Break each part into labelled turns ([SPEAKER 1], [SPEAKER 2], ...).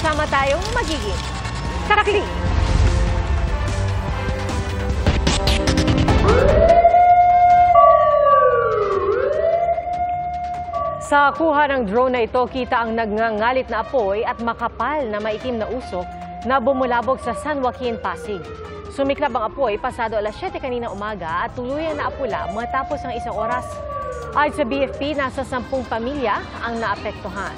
[SPEAKER 1] Sama-sama tayong magiging karakling. Sa kuha ng drone na ito, kita ang nagngangalit na apoy at makapal na maitim na usok na bumulabog sa San Joaquin, Pasig. Sumiklab ang apoy pasado alas 7 kanina umaga at tuluyang naapula matapos ng isang oras. Ayon sa BFP, nasa 10 pamilya ang naapektuhan.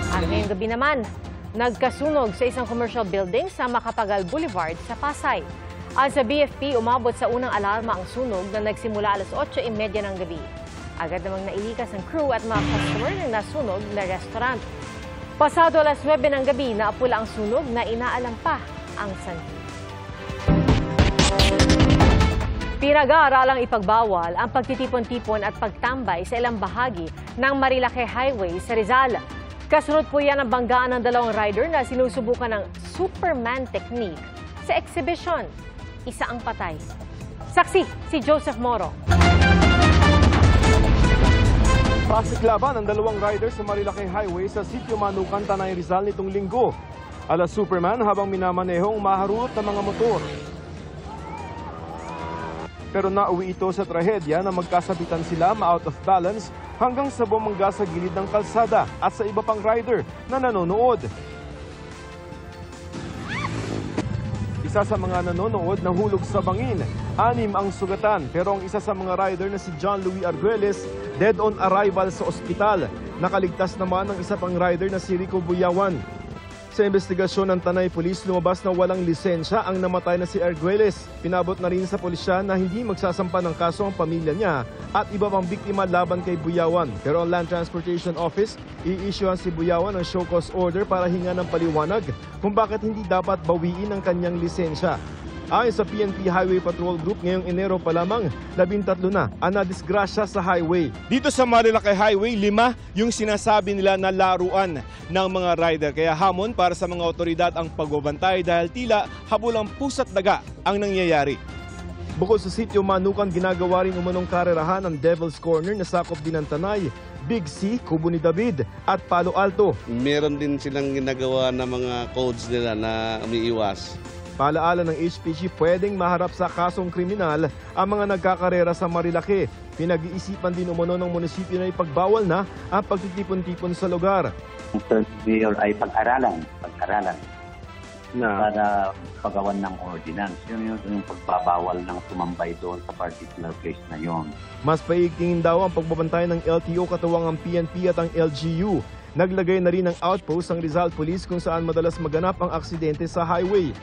[SPEAKER 1] At ngayong gabi naman, nagkasunog sa isang commercial building sa Macapagal Boulevard sa Pasay. Ayon sa BFP, umabot sa unang alarma ang sunog na nagsimula alas 8:30 ng gabi. Agad namang nailikas ang crew at mga customer ng nasunog na restaurant. Pasado alas 9 ng gabi, naapula ang sunog na inaalam pa ang sanhi. Pinag-aaralang ipagbawal ang pagtitipon-tipon at pagtambay sa ilang bahagi ng Marilake Highway sa Rizal. Kasunod po yan ang banggaan ng dalawang rider na sinusubukan ng Superman technique sa exhibition. Isa ang patay. Saksi si Joseph Moro.
[SPEAKER 2] Pasiklaban ang dalawang rider sa Marilake Highway sa Sitio Manukan, Tanay Rizal nitong linggo. Alas Superman habang minamanehong maharurot ng mga motor. Pero nauwi ito sa trahedya na magkasabitan sila ma-out of balance hanggang sa bumangga sa gilid ng kalsada at sa iba pang rider na nanonood. Isa sa mga nanonood nahulog sa bangin. 6 ang sugatan, pero ang isa sa mga rider na si John Louis Arguelles dead on arrival sa ospital. Nakaligtas naman ang isa pang rider na si Rico Buyawan. Sa investigasyon ng Tanay Police, lumabas na walang lisensya ang namatay na si Arguelles. Pinabot na rin sa pulisya na hindi magsasampa ng kaso ang pamilya niya at iba pang biktima laban kay Buyawan. Pero ang Land Transportation Office, i-issuehan si Buyawan ng show cause order para hinga ng paliwanag kung bakit hindi dapat bawiin ang kanyang lisensya. Ayon sa PNP Highway Patrol Group, ngayong Enero pa lamang, 13 na ang nadisgrasya sa highway. Dito sa Marilake Highway, 5 yung sinasabi nila na laruan ng mga rider. Kaya hamon para sa mga otoridad ang pagbabantay dahil tila habulang pusa't daga ang nangyayari. Bukod sa Sitio Manukan, ginagawa rin umunong karerahan ang Devil's Corner na sakop din ng Tanay, Big C, Kubo ni David at Palo Alto.
[SPEAKER 3] Meron din silang ginagawa na mga codes nila na umiiwas.
[SPEAKER 2] Paalaala ng HPG, pwedeng maharap sa kasong kriminal ang mga nagkakarera sa Marilake. Pinag-iisipan din umano ng munisipyo na ipagbawal na ang pagtitipon-tipon sa lugar.
[SPEAKER 4] Ang third mayor ay pag-aralan
[SPEAKER 2] Na
[SPEAKER 4] para pagawan ng ordinance. Yun yung pagbabawal ng tumambay doon sa particular place na yon.
[SPEAKER 2] mas paigtingin daw ang pagbabantay ng LTO katuwang ang PNP at ang LGU. Naglagay na rin ng outpost ang Rizal Police kung saan madalas maganap ang aksidente sa highway.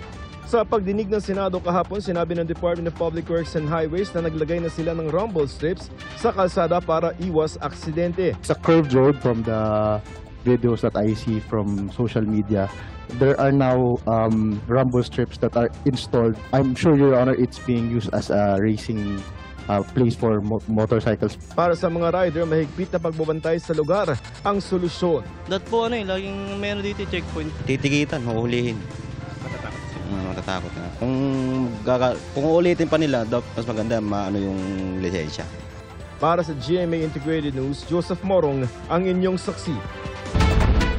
[SPEAKER 2] Sa pagdinig ng Senado kahapon, sinabi ng Department of Public Works and Highways na naglagay na sila ng rumble strips sa kalsada para iwas aksidente.
[SPEAKER 5] Sa curved road, from the videos that I see from social media, there are now rumble strips that are installed. I'm sure, Your Honor, it's being used as a racing place for motorcycles.
[SPEAKER 2] Para sa mga rider, mahigpit na pagbabantay sa lugar ang solusyon.
[SPEAKER 6] Dat po laging meron dito checkpoint.
[SPEAKER 7] Titikitan, mahuhulihin. Matatakot na. Kung uulitin pa nila, mas maganda maano yung lisensya.
[SPEAKER 2] Para sa GMA Integrated News, Joseph Morong ang inyong saksi.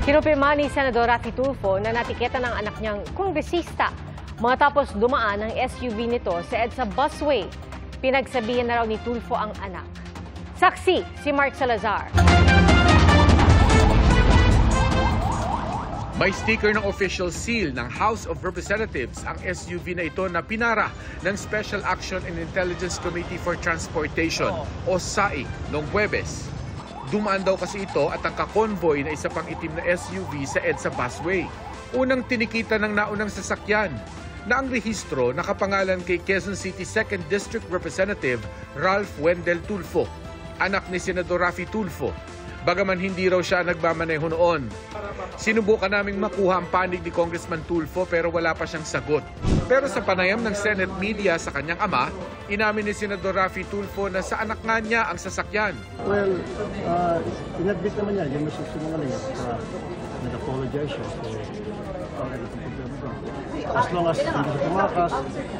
[SPEAKER 1] Kinumpirma ni Senador Raffy Tulfo na natiketa ng anak niyang kongresista matapos dumaan ang SUV nito sa EDSA busway. Pinagsabihan na raw ni Tulfo ang anak. Saksi si Mark Salazar.
[SPEAKER 8] May sticker ng official seal ng House of Representatives ang SUV na ito na pinara ng Special Action and Intelligence Committee for Transportation o SAIC noong Huwebes. Dumaan daw kasi ito at ang kakonvoy na isa pang itim na SUV sa EDSA busway. Unang tinikita ng naunang sasakyan na ang rehistro nakapangalan kay Quezon City 2nd District Representative Ralph Wendell Tulfo, anak ni Senador Raffy Tulfo. Bagaman hindi raw siya nagmamaneho noon. Sinubukan naming makuha ang panig ni Congressman Tulfo pero wala pa siyang sagot. Pero sa panayam ng Senate media sa kanyang ama, inamin ni Senador Raffy Tulfo na sa anak nga niya ang sasakyan.
[SPEAKER 5] Well, in-admit naman niya, yung susunungan niya.
[SPEAKER 9] nag-apologize siya. So, as long as hindi siya tumakas,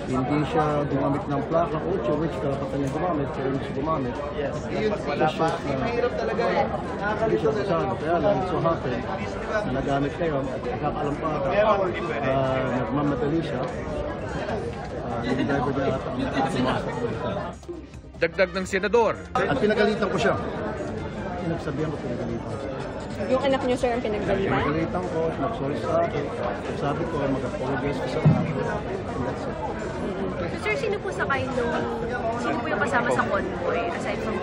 [SPEAKER 9] hindi siya gumamit ng plaka, which karapatan niya gumamit, pero hindi siya gumamit. Mahirap talaga eh. Hindi siya kasama. Kaya lang, so happen, nagamit kayo, at nakakaalam pa nagmamadali siya. Hindi driver niya ata ang tumasok.
[SPEAKER 8] Dagdag ng senador.
[SPEAKER 9] At pinagalitan ko siya. Pinagsabihan ko, pinagalitan ko.
[SPEAKER 10] Yung anak niyo, sir, ang pinagdalitan?
[SPEAKER 9] Pinagalitan ko, nag-sorry sa akin. Sabi ko, mag-apologize ko sa akin.
[SPEAKER 10] So, sir, sino po sino po yung kasama sa convoy aside from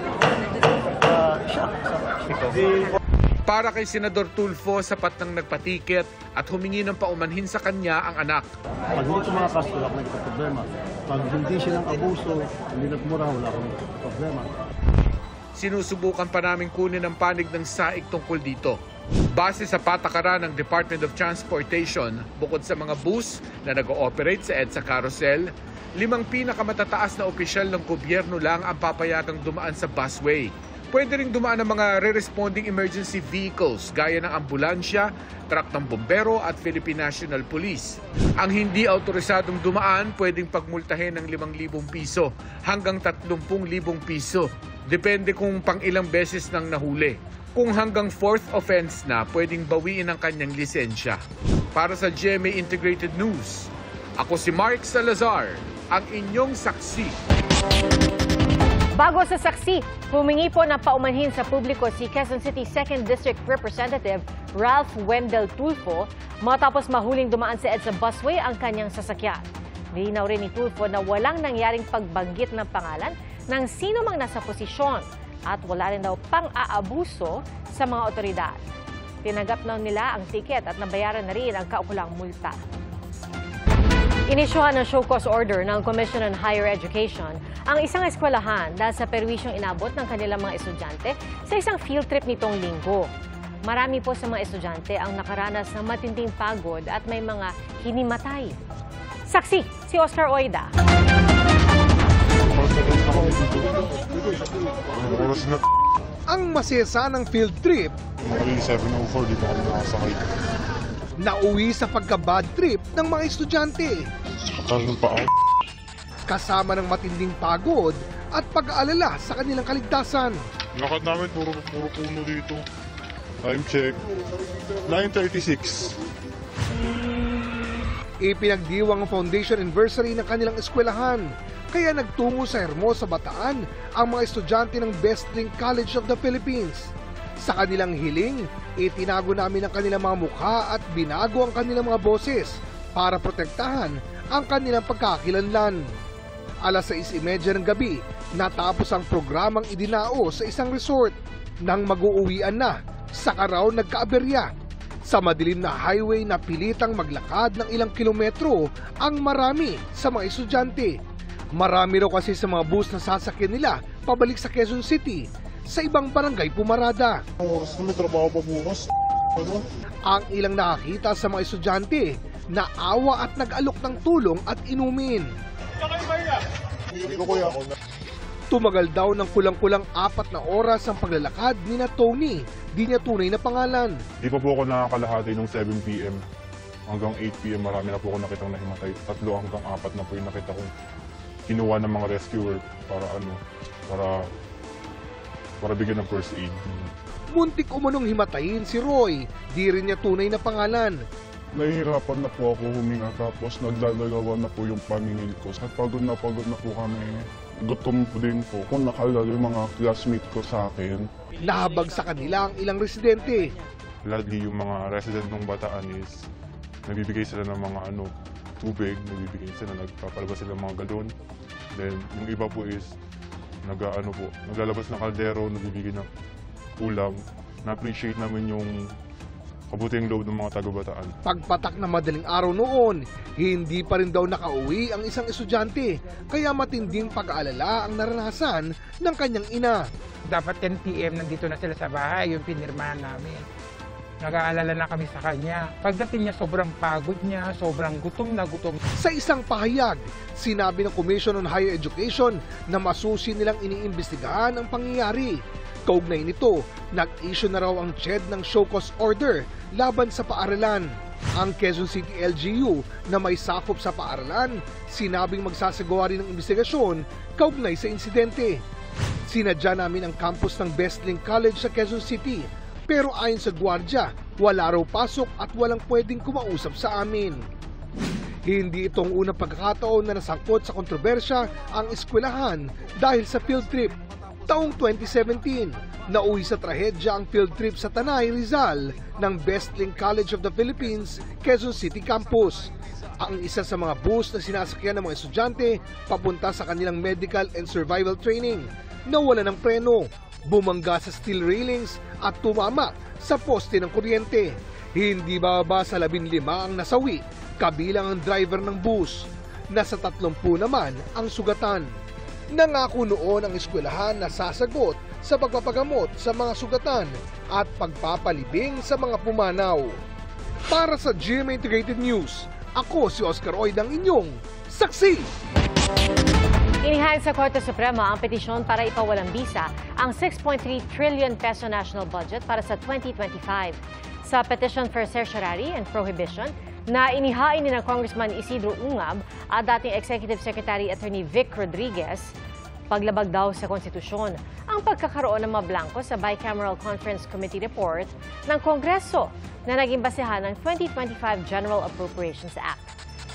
[SPEAKER 9] Siya.
[SPEAKER 8] Para kay Senador Tulfo, sapat nang nagpatiket at humingi ng paumanhin sa kanya ang anak.
[SPEAKER 9] Pag hindi tumakas, wala akong nagka-problema. Pag hindi silang abuso, hindi nagmura, wala akong problema.
[SPEAKER 8] Sinusubukan pa namin kunin ang panig ng SAIC tungkol dito. Base sa patakaran ng Department of Transportation, bukod sa mga bus na nag-ooperate sa EDSA Carousel, 5 pinakamatataas na opisyal ng gobyerno lang ang papayagang dumaan sa busway. Pwede ring dumaan ang mga re-responding emergency vehicles gaya ng ambulansya, truck ng bombero at Philippine National Police. Ang hindi autorisadong dumaan pwedeng pagmultahin ng 5,000 piso hanggang 30,000 piso. Depende kung pang ilang beses nang nahuli. Kung hanggang 4th offense na, pwedeng bawiin ang kanyang lisensya. Para sa GMA Integrated News, ako si Mark Salazar, ang inyong saksi.
[SPEAKER 1] Bago sa saksi, humingi po ng paumanhin sa publiko si Quezon City 2nd District Representative Ralph Wendell Tulfo matapos mahuling dumaan sa EDSA busway ang kanyang sasakyan. Linaw rin ni Tulfo na walang nangyaring pagbanggit ng pangalan ng sino mang nasa posisyon at wala rin daw pang-aabuso sa mga otoridad. Tinanggap na nila ang tiket at nabayaran na rin ang kaukulang multa. Inisyuhan ng show cause order ng Commission on Higher Education ang isang eskwelahan dahil sa perwisyong inabot ng kanilang mga estudyante sa isang field trip nitong linggo. Marami po sa mga estudyante ang nakaranas ng matinding pagod at may mga hinimatay. Saksi, si Oscar Oida.
[SPEAKER 11] Ang masesa ng field trip,
[SPEAKER 12] 7:04 dito kami nakasakay.
[SPEAKER 11] nauwi sa pagka-bad trip ng mga estudyante. Kasama ng matinding pagod at pag-aalala sa kanilang kaligtasan.
[SPEAKER 12] Lakad namin puro puno dito. Time check, 9:36.
[SPEAKER 11] Ipinagdiwang ang foundation anniversary ng kanilang eskwelahan. Kaya nagtungo sa Hermosa, Bataan ang mga estudyante ng Best Drink College of the Philippines. Sa kanilang hiling, itinago namin ang kanilang mga mukha at binago ang kanilang mga boses para protektahan ang kanilang pagkakakilanlan. Alas 6:30 ng gabi, natapos ang programang idinao sa isang resort. Nang mag-uuwian na, saka raw nagkaaberya. Sa madilim na highway na pilitang maglakad ng ilang kilometro ang marami sa mga estudyante. Marami raw kasi sa mga bus na sasakyan nila pabalik sa Quezon City. Sa ibang barangay pumarada.
[SPEAKER 12] May trabaho pa bukas.
[SPEAKER 11] Ang ilang nakakita sa mga estudyante na awa at nag-alok ng tulong at inumin. Tumagal daw ng kulang-kulang 4 na oras ang paglalakad ni na Tony, di niya tunay na pangalan.
[SPEAKER 12] Di pa po ako nakakalahati ng 7 p.m. Hanggang 8 p.m. marami na po ako nakitang nahimatay. 3 hanggang 4 na po yung nakita kong kinuha ng mga rescuer para bigyan ng first aid.
[SPEAKER 11] Muntik umunong himatayin si Roy, di rin niya tunay na pangalan.
[SPEAKER 12] Nahihirapan na po ako huminga tapos naglalagawa na po yung paningin ko. At pagod na po kami. Gutom po din po kung nakalala yung mga classmate ko sa akin.
[SPEAKER 11] Nahabag sa kanila ang ilang residente.
[SPEAKER 12] Lagi yung mga resident ng Bataan is nagbibigay sila ng mga tubig, nagpapalabas sila ng mga galon. Then yung iba po is naglalabas ng kaldero, nagbibigay ng ulam. Na-appreciate namin yung kabutihang loob ng mga taga-Bataan.
[SPEAKER 11] Pagpatak na madaling araw noon, hindi pa rin daw nakauwi ang isang estudyante, kaya matinding pag-aalala ang naranasan ng kanyang ina.
[SPEAKER 13] Dapat 10 p.m. nandito na sila sa bahay, yung pinirmahan namin. Nag-aalala na kami sa kanya. Pagdating niya, sobrang pagod niya, sobrang gutom na gutom.
[SPEAKER 11] Sa isang pahayag, sinabi ng Commission on Higher Education na masusi nilang iniimbestigahan ang pangyayari. Kaugnay nito, nag-issue na raw ang CHED ng show cause order laban sa paaralan. Ang Quezon City LGU na may sakop sa paaralan, sinabing magsasagawa rin ng investigasyon kaugnay sa insidente. Sinadya namin ang campus ng Bestlink College sa Quezon City, pero ayon sa gwardiya, wala raw pasok at walang pwedeng kumausap sa amin. Hindi itong unang pagkakataon na nasangkot sa kontrobersya ang eskwelahan dahil sa field trip. Taong 2017, nauwi sa trahedya ang field trip sa Tanay, Rizal ng Bestlink College of the Philippines, Quezon City Campus. Ang isa sa mga bus na sinasakyan ng mga estudyante papunta sa kanilang medical and survival training nawala ng preno, bumangga sa steel railings at tumama sa poste ng kuryente. Hindi bababa sa 15 ang nasawi, kabilang ang driver ng bus. Nasa 30 naman ang sugatan. Nangako noon ang eskwelahan na sasagot sa pagpapagamot sa mga sugatan at pagpapalibing sa mga pumanaw. Para sa GMA Integrated News, ako si Oscar Oid ang inyong saksi.
[SPEAKER 1] Inihayag sa Korte Suprema ang petisyon para ipawalang bisa ang 6.3 trillion peso national budget para sa 2025. Sa petition for certiorari and prohibition na inihain ni ng Congressman Isidro Ungab at dating Executive Secretary Attorney Vic Rodriguez, paglabag daw sa konstitusyon ang pagkakaroon ng mablangko sa Bicameral Conference Committee report ng Kongreso na naging basehan ng 2025 General Appropriations Act.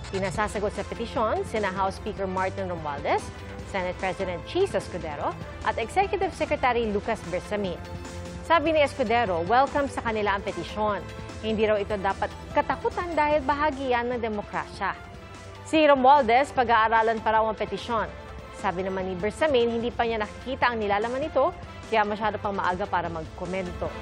[SPEAKER 1] Pinasasagot sa petisyon sina House Speaker Martin Romualdez, Senate President Chis Escudero at Executive Secretary Lucas Bersamin. Sabi ni Escudero, welcome sa kanila ang petisyon. Hindi raw ito dapat katakutan dahil bahagi yan ng demokrasya. Si Romualdez, pag-aaralan pa raw ang petisyon. Sabi naman ni Bersamin, hindi pa niya nakikita ang nilalaman nito, kaya masyado pang maaga para magkomento.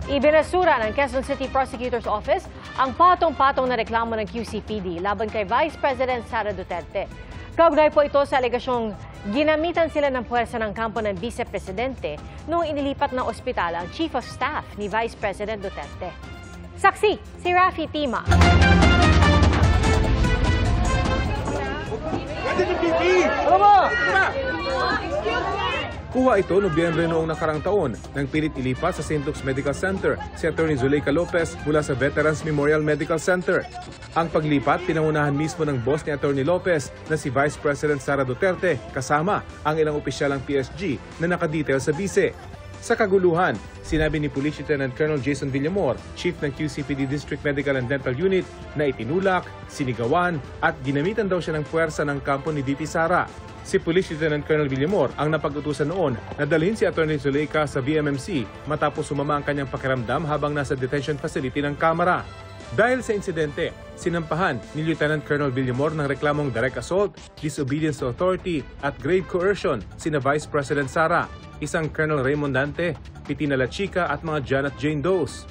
[SPEAKER 1] Ibinasura ng Quezon City Prosecutor's Office ang patong-patong na reklamo ng QCPD laban kay Vice President Sara Duterte. Kaugnay po ito sa alegasyong ginamitan sila ng puwersa ng kampo ng Vice Presidente noong inilipat ng ospital ang Chief of Staff ni Vice President Duterte. Saksi, si Rafi Tima.
[SPEAKER 14] Kuha ito Nobyembre noong nakarang taon nang pilit ilipat sa St. Luke's Medical Center si Atty. Zuleika Lopez mula sa Veterans Memorial Medical Center. Ang paglipat, pinangunahan mismo ng boss ni Atty. Lopez na si Vice President Sara Duterte kasama ang ilang opisyal ng PSG na nakadetail sa bise. Sa kaguluhan, sinabi ni Police Lieutenant Colonel Jason Villamor, Chief ng QCPD District Medical and Dental Unit, na itinulak, sinigawan at ginamitan daw siya ng puwersa ng kampo ni VP Sara. Si Police Lieutenant Colonel Villamor ang napag-utusan noon na dalhin si Atty. Zuleika sa VMMC matapos sumama ang kanyang pakiramdam habang nasa detention facility ng Kamara. Dahil sa insidente, sinampahan ni Lieutenant Colonel Villamor ng reklamong direct assault, disobedience to authority at grave coercion sina Vice President Sara, isang Colonel Raymond Dante, Pitina La Chica at mga Janet Jane Does.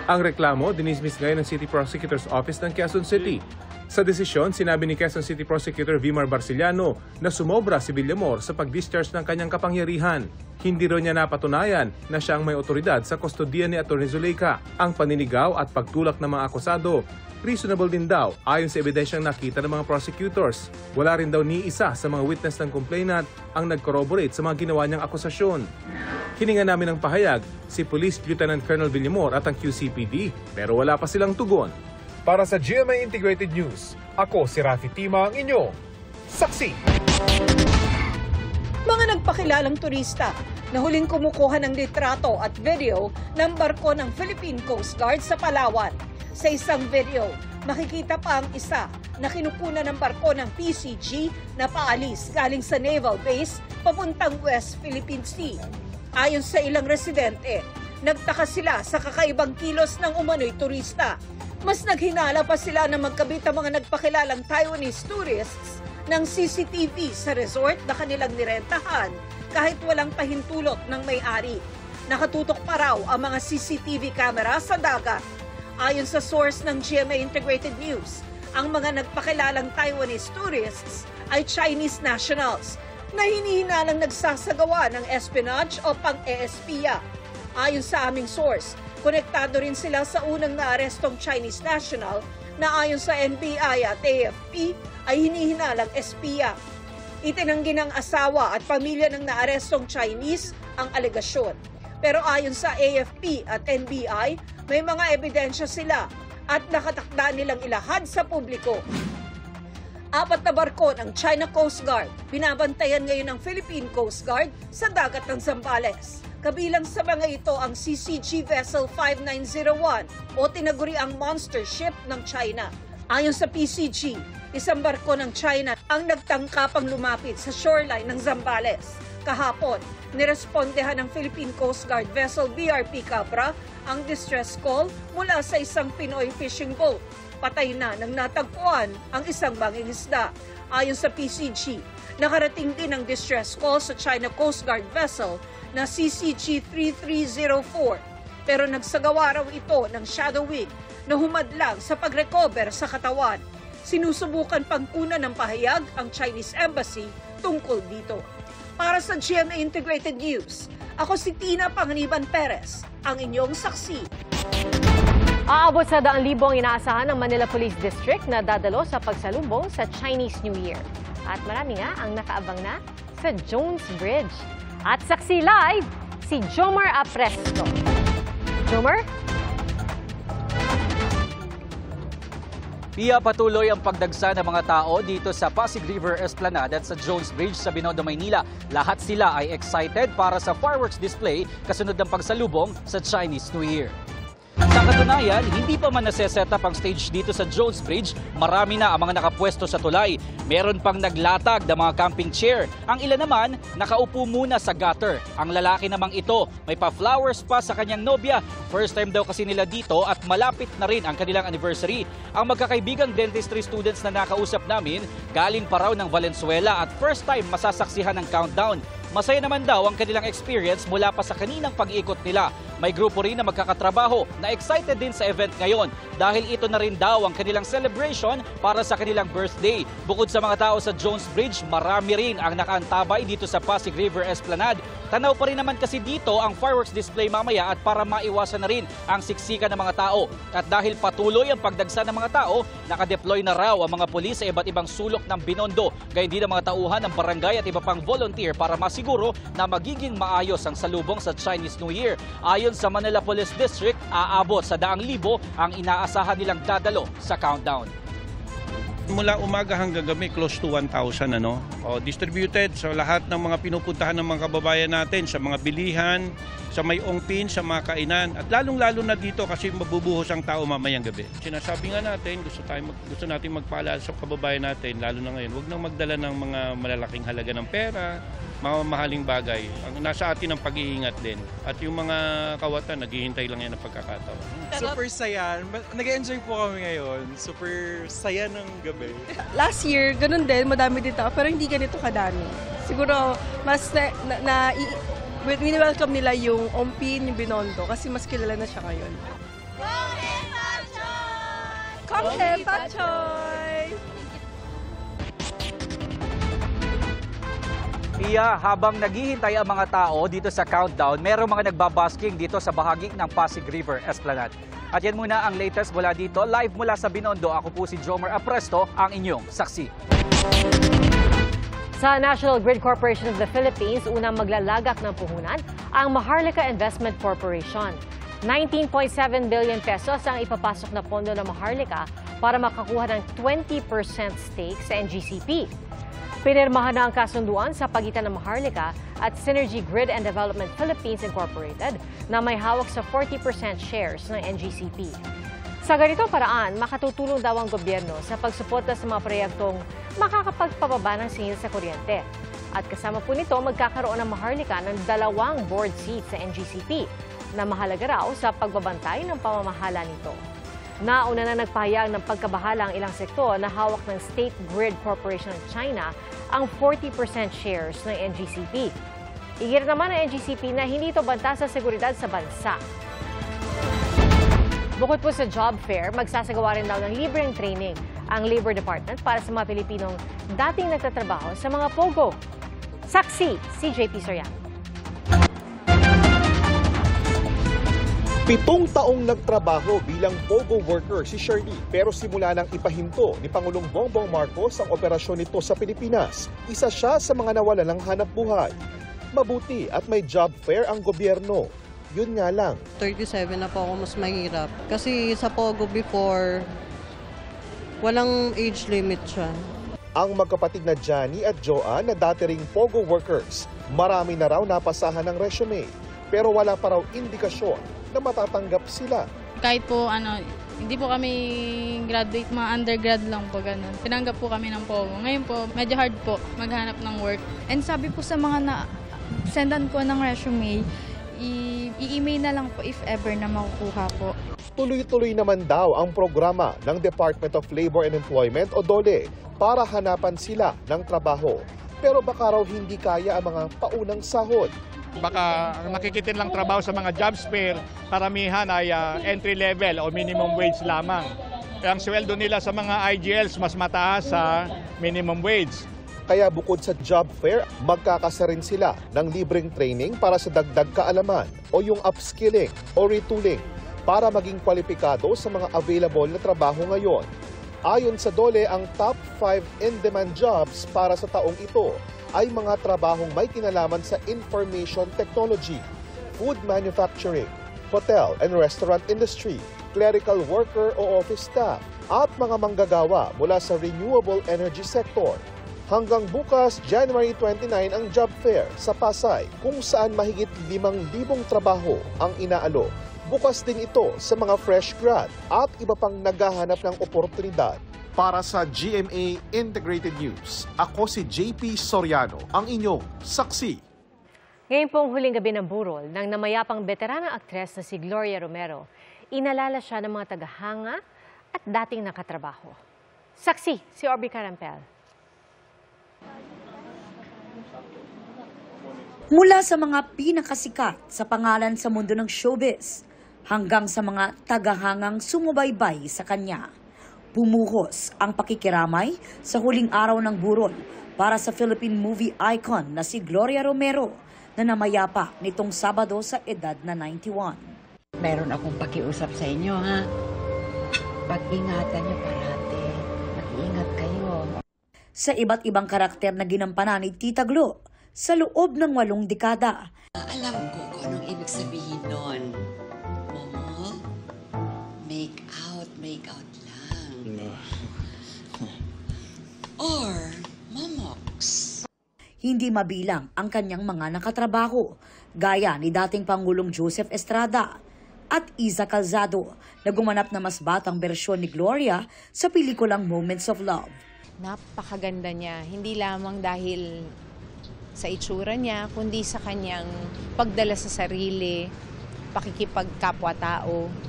[SPEAKER 14] Ang reklamo dinismiss ngayon ng City Prosecutor's Office ng Quezon City. Sa desisyon, sinabi ni Quezon City Prosecutor Vimar Barciliano na sumobra si Villamor sa pag-discharge ng kanyang kapangyarihan. Hindi rin niya napatunayan na siya ang may otoridad sa kustodiya ni Atty. Zuleika. Ang paninigaw at pagtulak ng mga akusado, reasonable din daw ayon sa ebidensyang nakita ng mga prosecutors. Wala rin daw ni isa sa mga witness ng complainant ang nag-corroborate sa mga ginawa niyang akusasyon. Hininga namin ng pahayag si Police Lieutenant Colonel Villamor at ang QCPD pero wala pa silang tugon.
[SPEAKER 2] Para sa GMA Integrated News, ako si Rafi Tima, ang inyong saksi.
[SPEAKER 15] Mga nagpakilalang turista na huling kumukuha ng litrato at video ng barko ng Philippine Coast Guard sa Palawan. Sa isang video, makikita pa ang isa na kinukunan ng barko ng PCG na paalis galing sa naval base papuntang West Philippine Sea. Ayon sa ilang residente, nagtaka sila sa kakaibang kilos ng umano'y turista. Mas naghinala pa sila na magkabit ang mga nagpakilalang Taiwanese tourists ng CCTV sa resort na kanilang nirentahan kahit walang pahintulot ng may-ari. Nakatutok pa raw ang mga CCTV camera sa dagat. Ayon sa source ng GMA Integrated News, ang mga nagpakilalang Taiwanese tourists ay Chinese nationals na hinihinalang nagsasagawa ng espionage o pang-eespiya. Ayon sa aming source, konektado rin sila sa unang naarestong Chinese national na ayon sa NBI at AFP ay hinihinalang espiya. Itinanggi ng asawa at pamilya ng naarestong Chinese ang alegasyon. Pero ayon sa AFP at NBI, may mga ebidensya sila at nakatakda nilang ilahad sa publiko. 4 na barko ng China Coast Guard binabantayan ngayon ng Philippine Coast Guard sa dagat ng Zambales. Kabilang sa mga ito ang CCG Vessel 5901 o tinaguriang monster ship ng China. Ayon sa PCG, isang barko ng China ang nagtangkapang lumapit sa shoreline ng Zambales. Kahapon, nirespondehan ng Philippine Coast Guard vessel BRP Cabra ang distress call mula sa isang Pinoy fishing boat. Patay na nang natagpuan ang isang mangingisda. Ayon sa PCG, nakarating din ang distress call sa China Coast Guard vessel na CCG 3304. Pero nagsagawa raw ito ng shadowing na humadlang sa pag-recover sa katawan. Sinusubukan pang kunan ng pahayag ang Chinese Embassy tungkol dito. Para sa GMA Integrated News, ako si Tina Panganiban Perez, ang inyong saksi.
[SPEAKER 1] Aabot sa 100,000 ang inaasahan ng Manila Police District na dadalo sa pagsalubong sa Chinese New Year. At marami nga ang nakaabang na sa Jones Bridge. At saksi live, si Jomar Apresto. Jomar?
[SPEAKER 16] Pia, patuloy ang pagdagsa ng mga tao dito sa Pasig River Esplanade at sa Jones Bridge sa Binondo, Maynila. Lahat sila ay excited para sa fireworks display kasunod ng pagsalubong sa Chinese New Year. Sa katunayan, hindi pa man nase-set up ang stage dito sa Jones Bridge, marami na ang mga nakapwesto sa tulay. Meron pang naglatag ng mga camping chair. Ang ilan naman, nakaupo muna sa gutter. Ang lalaki namang ito, may pa-flowers pa sa kanyang nobya. First time daw kasi nila dito at malapit na rin ang kanilang anniversary. Ang magkakaibigang dentistry students na nakausap namin, galing pa raw ng Valenzuela at first time masasaksihan ng countdown. Masaya naman daw ang kanilang experience mula pa sa kaninang pag-iikot nila. May grupo rin na magkakatrabaho na excited din sa event ngayon dahil ito na rin daw ang kanilang celebration para sa kanilang birthday. Bukod sa mga tao sa Jones Bridge, marami rin ang nakaantabay dito sa Pasig River Esplanade. Tanaw pa rin naman kasi dito ang fireworks display mamaya at para maiwasan na rin ang siksikan ng mga tao. At dahil patuloy ang pagdagsa ng mga tao, nakadeploy na raw ang mga pulis sa iba't ibang sulok ng Binondo. Gayon din ang mga tauhan ng barangay at iba pang volunteer para masiguro na magiging maayos ang salubong sa Chinese New Year. Ayon sa Manila Police District, aabot sa 100,000 ang inaasahan nilang dadalo sa countdown.
[SPEAKER 17] Mula umaga hanggang gabi, close to 1,000 distributed sa lahat ng mga pinupuntahan ng mga kababayan natin, sa mga bilihan, sa may ongpin, sa mga kainan. At lalong-lalo na dito kasi mabubuhos ang tao mamayang gabi. Sinasabi nga natin, gusto natin magpaalala sa kababayan natin, lalo na ngayon, huwag nang magdala ng mga malalaking halaga ng pera, mga mahaling bagay. Ang nasa atin ang pag-iingat din. At yung mga kawatan, naghihintay lang yan ng pagkakataon.
[SPEAKER 18] Super saya. Nag-enjoy po kami ngayon. Super saya ng gabi.
[SPEAKER 19] Last year, ganun din. Madami din tao. Pero hindi ganito kadami. Siguro, mas welcome nila yung Ompin, yung Binondo. Kasi mas kilala na siya ngayon. Konghe Pachoy!
[SPEAKER 16] Pia, habang naghihintay ang mga tao dito sa countdown, merong mga nagbabasking dito sa bahagi ng Pasig River Esplanade. At yan muna ang latest mula dito. Live mula sa Binondo, ako po si Jomar Apresto, ang inyong saksi.
[SPEAKER 1] Sa National Grid Corporation of the Philippines, unang maglalagak ng puhunan ang Maharlika Investment Corporation. 19.7 billion pesos ang ipapasok na pondo ng Maharlika para makakuha ng 20% stake sa NGCP. Pinirmahan na ang kasunduan sa pagitan ng Maharlika at Synergy Grid and Development Philippines Incorporated na may hawak sa 40% shares ng NGCP. Sa ganitong paraan, makatutulong daw ang gobyerno sa pagsuporta sa mga proyektong makakapagpababa ng singil sa kuryente. At kasama po nito, magkakaroon ng Maharlika ng 2 board seats sa NGCP na mahalaga raw sa pagbabantay ng pamamahala nito. Nauna na nagpahayag ng pagkabahala ang ilang sektor na hawak ng State Grid Corporation of China ang 40% shares ng NGCP. Igir naman ng NGCP na hindi ito banta sa seguridad sa bansa. Bukod po sa job fair, magsasagawa rin daw ng libreng training ang Labor Department para sa mga Pilipinong dating nagtatrabaho sa mga POGO. Saksi, si JP Soriano.
[SPEAKER 20] 7 taong nagtrabaho bilang POGO worker si Shirley, pero simula nang ipahinto ni Pangulong Bongbong Marcos ang operasyon nito sa Pilipinas, isa siya sa mga nawalan ng hanap buhay. Mabuti at may job fair ang gobyerno. Yun nga lang.
[SPEAKER 21] 37 na po ako, mas mahirap. Kasi sa POGO before, walang age limit siya.
[SPEAKER 20] Ang magkapatid na Johnny at Joanne na dati ring POGO workers, marami na raw napasahan ng resume, pero wala pa raw indikasyon na matatanggap sila.
[SPEAKER 22] Kahit po hindi po kami graduate, mga undergrad lang po ganun. Tinanggap po kami ng POGO. Ngayon po, medyo hard po maghanap ng work.
[SPEAKER 23] And sabi po sa mga na-sendan ko ng resume, i-email na lang po if ever na makukuha po.
[SPEAKER 20] Tuloy-tuloy naman daw ang programa ng Department of Labor and Employment o DOLE para hanapan sila ng trabaho. Pero baka raw hindi kaya ang mga paunang sahod.
[SPEAKER 24] Baka nakikitin lang trabaho sa mga jobs fair, karamihan ay entry level o minimum wage lamang. Kaya ang sweldo nila sa mga IGLs mas mataas sa minimum wage.
[SPEAKER 20] Kaya bukod sa job fair, magkakasa rin sila ng libreng training para sa dagdag kaalaman o yung upskilling o retooling para maging kwalipikado sa mga available na trabaho ngayon. Ayon sa DOLE, ang top 5 in-demand jobs para sa taong ito ay mga trabahong may kinalaman sa information technology, food manufacturing, hotel and restaurant industry, clerical worker o office staff, at mga manggagawa mula sa renewable energy sector. Hanggang bukas, January 29 ang job fair sa Pasay, kung saan mahigit 5,000 trabaho ang inaalok. Bukas din ito sa mga fresh grad at iba pang naghahanap ng oportunidad. Para sa GMA Integrated News, ako si JP Soriano, ang inyong saksi.
[SPEAKER 1] Ngayon pong huling gabi ng burol ng namayapang veteranang aktres na si Gloria Romero, inalala siya ng mga tagahanga at dating nakatrabaho. Saksi, si Aubrey Carampel.
[SPEAKER 25] Mula sa mga pinakasikat sa pangalan sa mundo ng showbiz, hanggang sa mga tagahangang sumubaybay sa kanya, bumuhos ang pakikiramay sa huling araw ng burol para sa Philippine movie icon na si Gloria Romero na namayapa nitong Sabado sa edad na 91.
[SPEAKER 26] Meron akong pakiusap sa inyo, ha? Pag-ingatan niyo parati. Mag-ingat kayo.
[SPEAKER 25] Sa iba't ibang karakter na ginampanan ni Tita Glo sa loob ng 8 dekada.
[SPEAKER 26] Alam ko kung anong ibig sabihin nun. Momo, make out lang. Or, momox.
[SPEAKER 25] Hindi mabilang ang kanyang mga nakatrabaho, gaya ni dating Pangulong Joseph Estrada at Iza Calzado na gumanap na mas batang bersyon ni Gloria sa pelikulang Moments of Love.
[SPEAKER 27] Napakaganda niya, hindi lamang dahil sa itsura niya, kundi sa kanyang pagdala sa sarili, pakikipagkapwa-tao.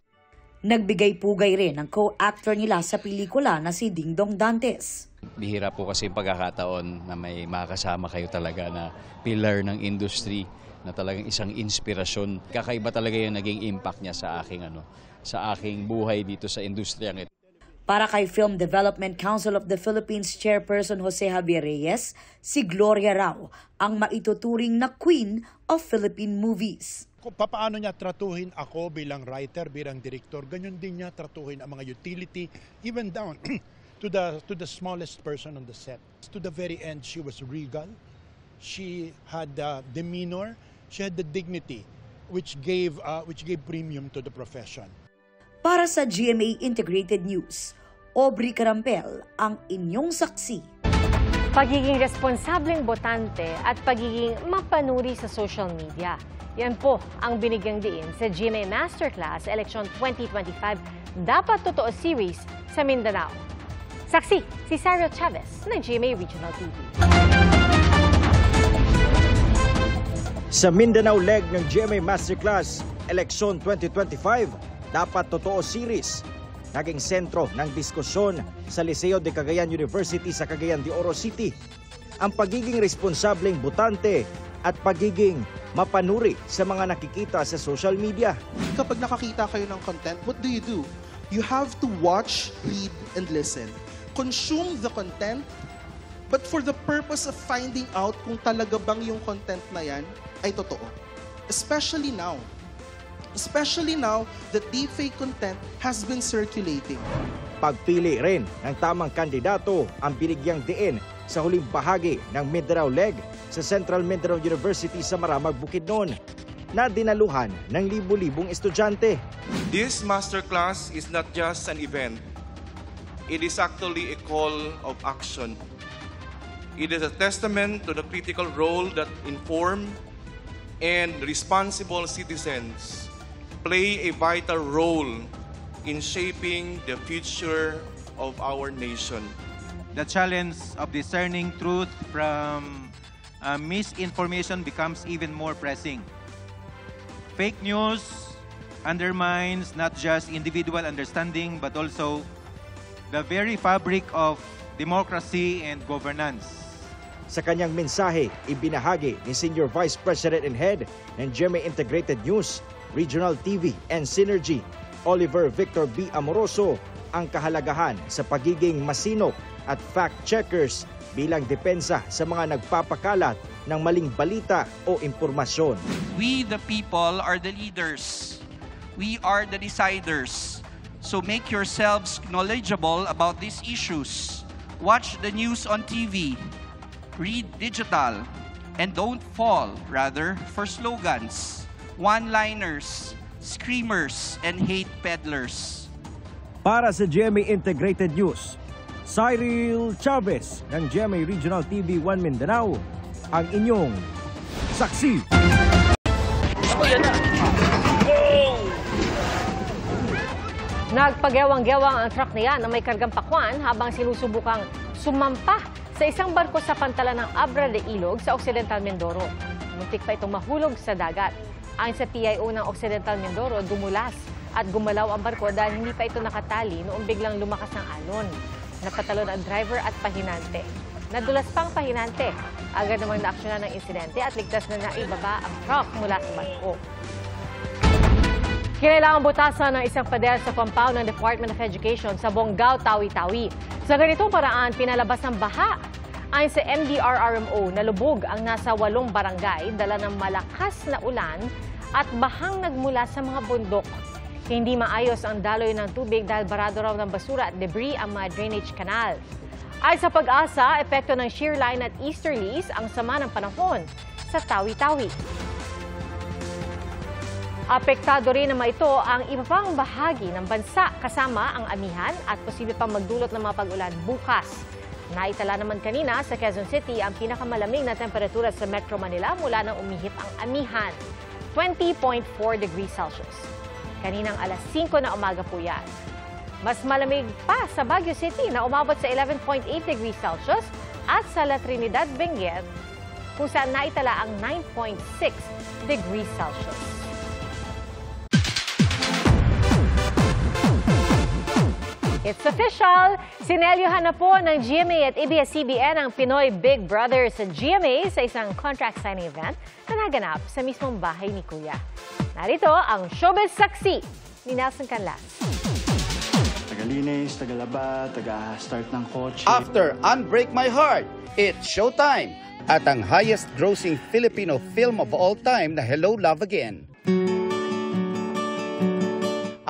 [SPEAKER 25] Nagbigay pugay rin ang co-actor nila sa pelikula na si Dingdong Dantes.
[SPEAKER 28] Bihira po kasi yung pagkakataon na may makakasama kayo talaga na pillar ng industry, na talagang isang inspirasyon. Kakaiba talaga yung naging impact niya sa aking buhay dito sa industriyang ito.
[SPEAKER 25] Para kay Film Development Council of the Philippines Chairperson Jose Javier Reyes, si Gloria raw ang maituturing na Queen of Philippine Movies.
[SPEAKER 29] Kung paano niya tratuhin ako bilang writer, bilang director, ganyan din niya tratuhin ang mga utility, even down to the smallest person on the set. To the very end, she was regal. She had demeanor. She had the dignity, which gave premium to the profession.
[SPEAKER 25] Para sa GMA Integrated News, Aubrey Carampel ang inyong saksi.
[SPEAKER 1] Pagiging responsableng botante at pagiging mapanuri sa social media. Yan po ang binigyang diin sa GMA Masterclass Election 2025 Dapat Totoo Series sa Mindanao. Saksi, si Sario Chavez ng GMA Regional TV.
[SPEAKER 30] Sa Mindanao leg ng GMA Masterclass Election 2025 Dapat Totoo Series, naging sentro ng diskusyon sa Liceo de Cagayan University sa Cagayan de Oro City ang pagiging responsableng botante at pagiging mapanuri sa mga nakikita sa social media.
[SPEAKER 31] Kapag nakakita kayo ng content, what do? You have to watch, read, and listen. Consume the content, but for the purpose of finding out kung talaga bang yung content na yan ay totoo. Especially now, especially now that deepfake content has been circulating.
[SPEAKER 30] Pagpili rin ng tamang kandidato ang binigyang diin sa huling bahagi ng Mindanao Leg sa Central Mindanao University sa Maramag, Bukidnon, na dinaluhan ng libu-libong estudyante.
[SPEAKER 3] This masterclass is not just an event. It is actually a call of action. It is a testament to the critical role that informed and responsible citizens play a vital role in shaping the future of our nation.
[SPEAKER 4] The challenge of discerning truth from misinformation becomes even more pressing. Fake news undermines not just individual understanding but also the very fabric of democracy and governance.
[SPEAKER 30] Sa kanyang mensahe, ibinahagi ni Senior Vice President and Head ng GMA Integrated News, Regional TV and Synergy, Oliver Victor B. Amoroso, ang kahalagahan sa pagiging masinop at fact-checkers bilang depensa sa mga nagpapakalat ng maling balita o impormasyon.
[SPEAKER 5] We the people are the leaders. We are the deciders. So make yourselves knowledgeable about these issues. Watch the news on TV. Read digital. And don't fall, rather, for slogans, one-liners, screamers, and hate peddlers.
[SPEAKER 30] Para sa GMA Integrated News, Cyril Chavez ng GMA Regional TV 1 Mindanao, ang inyong saksi.
[SPEAKER 1] Nagpagewang-gewang ang truck na yan na may kargang pakwan habang sinusubukang sumampa sa isang barko sa pantalan ng Abra de Ilog sa Occidental Mindoro. Muntik pa itong mahulog sa dagat. Ayon sa PIO ng Occidental Mindoro, dumulas at gumalaw ang barko dahil hindi pa ito nakatali noong biglang lumakas ng alon. Napatalon ang driver at pahinante. Nadulas pang pahinante. Agad namang naaksyonan ng insidente at ligtas na naibaba ang truck mula sa barko. Kinailangang butasan ng isang pader sa compound ng Department of Education sa Bonggao, Tawi-Tawi. Sa ganitong paraan, pinalabas ng baha. Ayon sa MDRRMO, nalubog ang nasa 8 barangay dala ng malakas na ulan at bahang nagmula sa mga bundok. Hindi maayos ang daloy ng tubig dahil barado raw ng basura at debris ang mga drainage canal. Ay sa Pag-asa, epekto ng shear line at easterlies ang sama ng panahon sa Tawi-Tawi. Apektado rin naman ito ang iba pang bahagi ng bansa kasama ang amihan at posible pang magdulot ng mga pag-ulan bukas. Naitala naman kanina sa Quezon City ang pinakamalamig na temperatura sa Metro Manila mula nang umihip ang amihan, 20.4 degrees Celsius. Kaninang alas 5 na umaga po yan. Mas malamig pa sa Baguio City na umabot sa 11.8 degrees Celsius at sa La Trinidad, Benguet kung saan naitala ang 9.6 degrees Celsius. It's official! Sinelyohan na po ng GMA at ABS-CBN ang Pinoy Big Brother sa GMA sa isang contract signing event na naganap sa mismong bahay ni Kuya. Narito ang showbiz saksi ni Nelson Canlas.
[SPEAKER 6] Tagalinis, tagalaba, taga-start ng kotse.
[SPEAKER 7] After Unbreak My Heart, it's showtime! At ang highest-grossing Filipino film of all time na Hello, Love Again.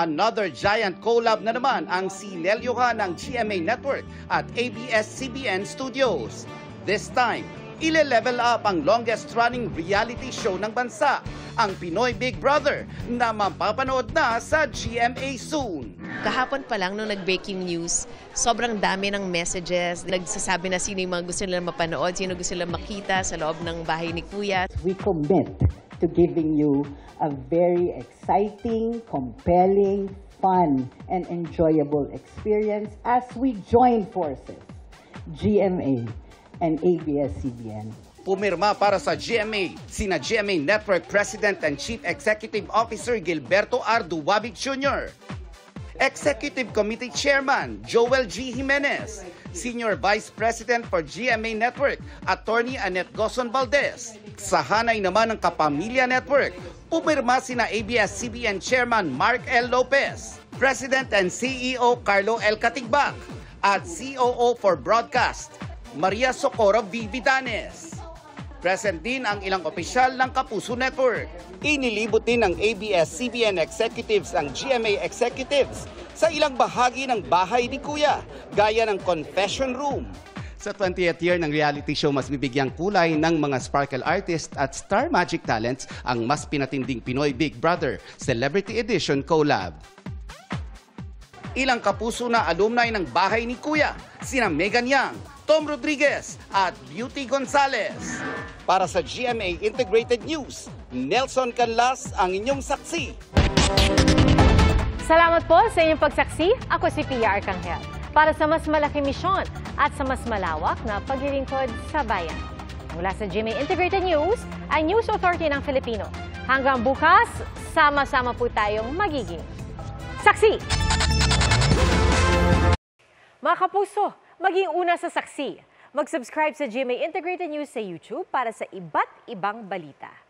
[SPEAKER 7] Another giant collab na naman ang sinelyohan ng GMA Network at ABS-CBN Studios. This time, ile-level up ang longest-running reality show ng bansa, ang Pinoy Big Brother, na mapapanood na sa GMA soon.
[SPEAKER 27] Kahapon pa lang nung nag-breaking news, sobrang dami ng messages. Nagsasabi na sino yung mga gusto nilang mapanood, sino gusto nilang makita sa loob ng bahay ni Kuya.
[SPEAKER 8] We commit to giving you a very exciting, compelling, fun, and enjoyable experience as we join forces, GMA and ABS-CBN.
[SPEAKER 7] Pumirma para sa GMA, sina GMA Network President and Chief Executive Officer Gilberto R. Duwabig Jr., Executive Committee Chairman Joel G. Jimenez, Senior Vice President for GMA Network, Attorney Annette Gozon Valdez. Sa hanay naman ng Kapamilya Network, pumirma sina ABS-CBN Chairman Mark L. Lopez, President and CEO Carlo L. Katigbak, at COO for Broadcast, Maria Socorro V. Vidanes. Present din ang ilang opisyal ng Kapuso Network. Inilibot din ng ABS-CBN executives ang GMA executives sa ilang bahagi ng bahay ni Kuya, gaya ng confession room. Sa 20th year ng reality show, mas bibigyang kulay ng mga sparkle artists at star magic talents ang mas pinatinding Pinoy Big Brother Celebrity Edition Collab. Ilang kapuso na alumni ng bahay ni Kuya, sina Megan Yang, Tom Rodriguez at Beauty Gonzalez. Para sa GMA Integrated News, Nelson Canlas ang inyong saksi.
[SPEAKER 1] Salamat po sa inyong pagsaksi. Ako si Pia Arcangel. Para sa mas malaking misyon at sa mas malawak na paglilingkod sa bayan. Mula sa GMA Integrated News, ang News Authority ng Filipino. Hanggang bukas, sama-sama po tayong magiging saksi. Mga kapuso, maging una sa saksi. Mag-subscribe sa GMA Integrated News sa YouTube para sa iba't ibang balita.